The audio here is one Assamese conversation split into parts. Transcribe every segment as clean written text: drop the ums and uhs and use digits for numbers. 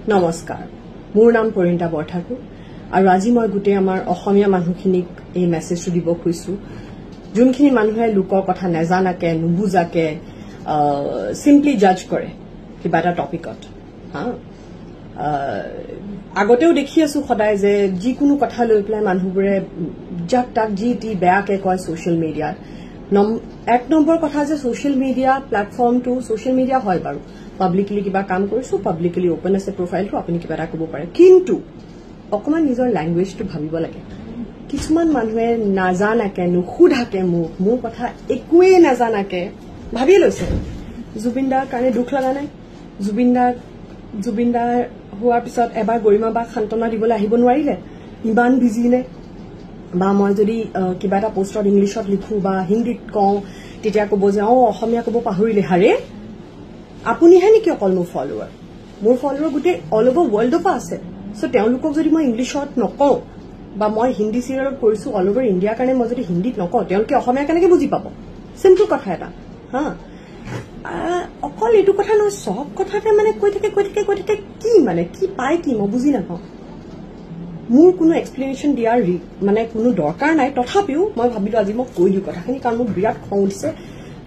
নমস্কাৰ মোৰ নাম পৰিণীতা বৰঠাকুৰ আৰু আজি মই গোটেই আমাৰ অসমীয়া মানুহখিনিক এই মেছেজটো দিব খুজিছো যোনখিনি মানুহে লোকৰ কথা নেজানাকে নুবুজাকে সিম্পলি জাজ কৰে কিবা এটা টপিকত আগতেও দেখি আছো সদায় যে যিকোনো কথা লৈ পেলাই মানুহবোৰে যাক তাক যি টি বেয়াকে কয় সোশ্যাল মিডিয়াত এক নম্বৰ কথা যে সোশ্যাল মিডিয়া প্ল্যাটফৰ্মটো সোশ্যাল মিডিয়া হয় বাৰু পাব্লিকলি কিবা কাম কৰিছো পাব্লিকলি ওপেন আছে প্ৰফাইলটো আপুনি কিবা এটা ক'ব পাৰে কিন্তু অকমান নিজৰ ল্যাঙ্গুৱেজটো ভাবিব লাগে কিছুমান মানুহে নাজানাকে নুখুধাকে মোৰ কথা একোৱে নাজানাকে ভাবি লৈছে জুবিনদাৰ কাৰণে দুখ লগা নাই জুবিনদাৰ হোৱাৰ পিছত এবাৰ গৰিমা বা খান্তনা দিবলৈ আহিব নোৱাৰিলে ইমান বিজি নে বা মই যদি কিবা এটা পোষ্টত ইংলিছত লিখো বা হিন্দীত কওঁ তেতিয়া ক'ব যে অসমীয়া ক'ব পাহৰিলে হাৰে আপুনিহে নেকি অকল মোৰ ফলোৱাৰ গোটেই অল অভাৰ ৱৰ্ল্ডৰ পৰা আছে সো তেওঁলোকক যদি মই ইংলিছত নকওঁ বা মই হিন্দী চিৰিয়েলত কৰিছো অল অভাৰ ইণ্ডিয়াৰ কাৰণে মই যদি হিন্দীত নকওঁ তেওঁলোকে অসমীয়া কেনেকে বুজি পাব চিম্পল কথা এটা অকল এইটো কথা নহয় সব কথাতে মানে কৈ থাকে কি মানে কি পায় কি মই বুজি নাপাওঁ মোৰ কোনো এক্সপ্লেনেশ্যন দিয়াৰ মানে কোনো দৰকাৰ নাই তথাপিও মই ভাবিলো আজি মই কৈ দিওঁ কথাখিনি কাৰণ মোৰ বিৰাট খং উঠিছে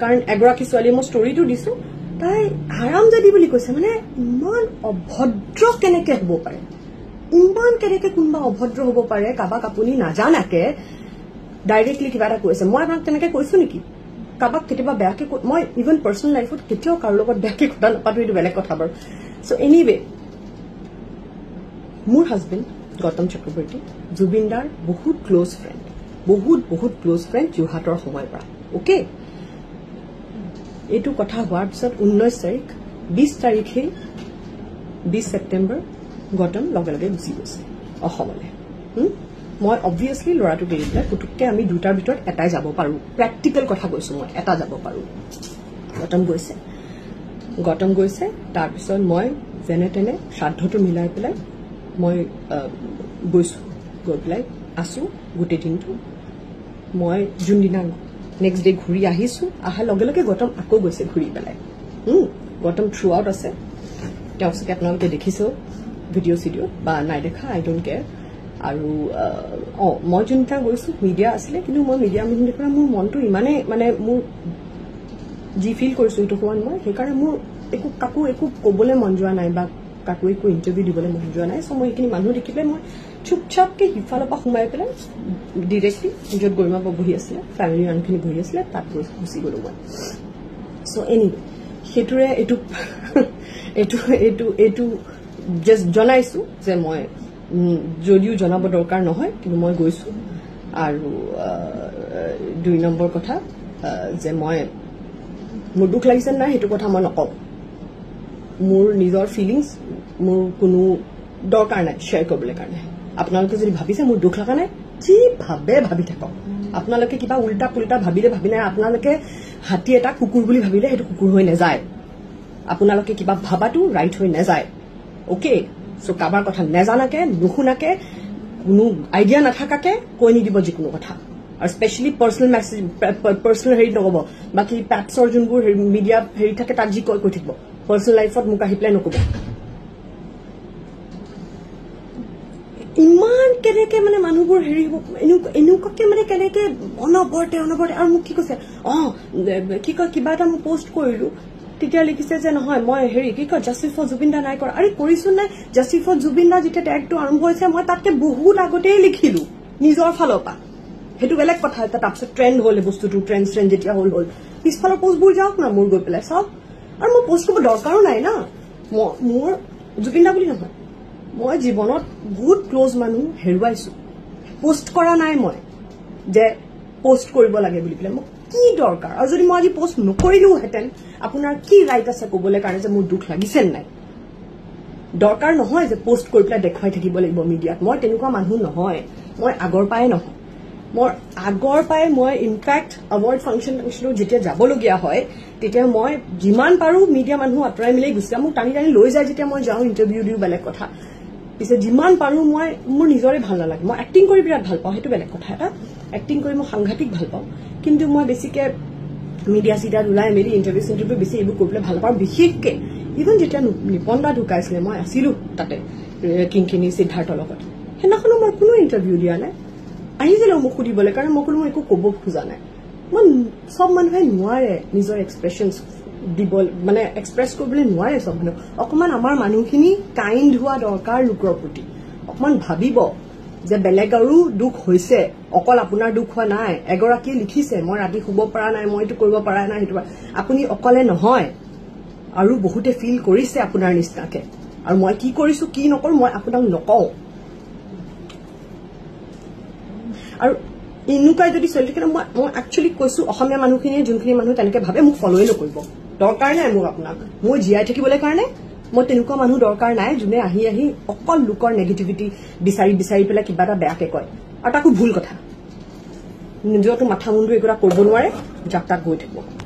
কাৰণ এগৰাকী ছোৱালীয়ে মই ষ্টৰীটো দিছো তাই হাৰামজাদি বুলি কৈছে মানে ইমান অভদ্ৰ কেনেকে হ'ব পাৰে ইমান কেনেকে কোনোবা অভদ্ৰ হ'ব পাৰে কাবাক আপুনি নাজানাকে ডাইৰেক্টলি কিবা এটা কৈছে মই আপোনাক তেনেকে কৈছো নেকি কাবাক কেতিয়াবা বেয়াকে মই ইভেন পাৰ্চনেল লাইফত কেতিয়াও কাৰো লগত বেয়াকে কথা নাপাতো এইটো বেলেগ কথা বাৰু সো এনিৱে মোৰ হাজবেণ্ড গৌতম চক্ৰৱৰ্তী জুবিনদাৰ বহুত ক্লোজ ফ্ৰেণ্ড যোৰহাটৰ সময়ৰ পৰা ওকে এইটো কথা হোৱাৰ পিছত 19 তাৰিখ 20 তাৰিখে 20 ছেপ্টেম্বৰ গৌতম লগে লগে গুচি গৈছে অসমলৈ মই অবভিয়াছলি ল'ৰাটোক এৰি পেলাই পুতুককে আমি দুটাৰ ভিতৰত এটাই যাব পাৰো প্ৰেক্টিকেল কথা কৈছো মই এটা যাব পাৰো গৌতম গৈছে তাৰপিছত মই যেনে তেনে শ্ৰাদ্ধটো মিলাই পেলাই মই গৈছো গৈ পেলাই আছো গোটেই দিনটো মই যোনদিনা নেক্সট ডে ঘূৰি আহিছো আহাৰ লগে লগে গৌতম আকৌ গৈছে ঘূৰি পেলাই গৌতম থ্ৰু আউট আছে তেওঁক চাগে আপোনালোকে দেখিছো ভিডিঅ' বা নাই দেখা আই ডোণ্ট কেয়াৰ আৰু মই যোনটা গৈছো মিডিয়া আছিলে কিন্তু মই মিডিয়া মিটিং দেখুৱা মোৰ মনটো ইমানে মানে মোৰ যি ফিল কৰিছো এইটো হোৱা মই সেইকাৰণে মোৰ কাকো একো ক'বলৈ মন যোৱা নাই বা কাকো একো ইণ্টাৰভিউ দিবলৈ মন যোৱা নাই সো মই এইখিনি মানুহ দেখি পেলাই মই চুপচাপকে সিফালৰ পৰা সোমাই পেলাই ডিৰেক্টলি য'ত গৰিমা বহি আছিলে ফেমিলি মানুহখিনি বহি আছিলে তাত গুচি গলো মই সো এনিৱে সেইটোৰে এইটো জাষ্ট জনাইছো যে মই যদিও জনাব দৰকাৰ নহয় কিন্তু মই গৈছো আৰু 2 নম্বৰ কথা যে মই মোৰ দুখ লাগিছে নাই সেইটো কথা মই নকওঁ মোৰ নিজৰ ফিলিংছ মোৰ কোনো দৰকাৰ নাই শ্বেয়াৰ কৰিবলৈ কাৰণে আপোনালোকে যদি ভাবিছে মোৰ দুখ লগা নাই যি ভাবি থাকক আপোনালোকে কিবা উল্টা পুল্টা ভাবিলে নাই আপোনালোকে হাতী এটা কুকুৰ বুলি ভাবিলে সেইটো কুকুৰ হৈ নাযায় আপোনালোকে কিবা ভাবাটো ৰাইট হৈ নাযায় ওকে সো কাবাৰ কথা নেজানাকে নুশুনাকে কোনো আইডিয়া নাথাকাকে কৈ নিদিব যিকোনো কথা আৰু স্পেচিয়েলি পাৰ্চনেল মেছেজ পাৰ্চনেল হেৰি নক'ব বাকী পেপছৰ যোনবোৰ মিডিয়া হেৰি থাকে তাত যি কৈ থাকিব পাৰ্চনেল লাইফত মোক আহি পেলাই নক'ব ইমান কেনেকে মানে মানুহবোৰ হেৰি হ'ব এনেকুৱাকে মানে কেনেকে অনবৰতে আৰু মোক কি কৈছে কি কয় কিবা এটা মই পোষ্ট কৰিলো তেতিয়া লিখিছে যে নহয় মই হেৰি কি কয় জাষ্টিছ ফৰ জুবিনদা নাই কৰা আৰে কৰিছো নাই জাষ্টিছ ফৰ জুবিনদা যেতিয়া টেগটো আৰম্ভ হৈছে মই তাতকে বহুত আগতেই লিখিলো নিজৰ ফালৰ পৰা সেইটো বেলেগ কথা এটা তাৰপিছত ট্ৰেণ্ড হ'ল বস্তুটো ট্ৰেণ্ড যেতিয়া হ'ল পিছফালৰ পোষ্টবোৰ যাওক না মোৰ গৈ পেলাই চাওক আৰু মই পোষ্ট কৰিব দৰকাৰো নাই না মোৰ জুবিনদা বুলি নহয় মই জীৱনত বহুত ক্লোজ মানুহ হেৰুৱাইছো পোষ্ট কৰা নাই মই যে পোষ্ট কৰিব লাগে বুলি পেলাই মোক কি দৰকাৰ আৰু যদি মই আজি পোষ্ট নকৰিলোহেঁতেন আপোনাৰ কি ৰাইট আছে ক'বলৈ কাৰণে যে মোৰ দুখ লাগিছে নাই দৰকাৰ নহয় যে পোষ্ট কৰি পেলাই দেখুৱাই থাকিব লাগিব মিডিয়াত মই তেনেকুৱা মানুহ নহয় মই আগৰ পৰাই মই ইনফেক্ট এৱাৰ্ড ফাংচন যেতিয়া যাবলগীয়া হয় তেতিয়া মই যিমান পাৰো মিডিয়া মানুহ আঁতৰাই মিলাই গুচি যাওঁ মোক টানি লৈ যায় যেতিয়া মই যাওঁ ইণ্টাৰভিউ দিওঁ বেলেগ কথা পিছে যিমান পাৰো মই মোৰ নিজৰে ভাল নালাগে মই এক্টিং কৰি বিৰাট ভাল পাওঁ সেইটো বেলেগ কথা এটা এক্টিং কৰি মই সাংঘাতিক ভাল পাওঁ কিন্তু মই বেছিকে মিডিয়া চিটাত ওলাই মেলি ইণ্টাৰভিউ বেছি এইবোৰ কৰিবলৈ ভাল পাওঁ বিশেষকৈ ইভেন যেতিয়া নিপন দা ঢুকাইছিলে মই আছিলো তাতে কিংকিনি সিদ্ধাৰ্থৰ লগত সেইদিনাখনো মই কোনো ইণ্টাৰভিউ দিয়া নাই আহিছিলে মোক সুধিবলৈ কাৰণ মই কোনো একো ক'ব খোজা নাই মই সব মানুহে নোৱাৰে নিজৰ এক্সপ্ৰেছনছ দিব মানে এক্সপ্ৰেছ কৰিবলৈ নোৱাৰে সব মানুহ অকমান আমাৰ মানুহখিনি কাইণ্ড হোৱা দৰকাৰ লোকৰ প্ৰতি অকমান ভাবিব যে বেলেগৰো দুখ হৈছে অকল আপোনাৰ দুখ হোৱা নাই এগৰাকীয়ে লিখিছে মই ৰাতি শুব পৰা নাই মই এইটো কৰিব পৰা নাই সেইটো আপুনি অকলে নহয় আৰু বহুতে ফিল কৰিছে আপোনাৰ নিচিনাকে আৰু মই কি কৰিছো কি নকৰো মই আপোনাক নকওঁ আৰু ইনুকাই যদি চলি থাকে মই একচুৱেলি কৈছো অসমীয়া মানুহখিনিয়ে যোনখিনি মানুহ তেনেকে ভাবে মোক ফলোৱে নকৰিব দৰকাৰ নাই মোক আপোনাক মই জীয়াই থাকিবলৈ কাৰণে মই তেনেকুৱা মানুহ দৰকাৰ নাই যোনে আহি আহি অকল লোকৰ নেগেটিভিটি বিচাৰি পেলাই কিবা এটা বেয়াকে কয় আৰু তাকো ভুল কথা নিজৰটো মাথা মুণ্ডু একোটা কৰিব নোৱাৰে যাক তাক গৈ থাকিব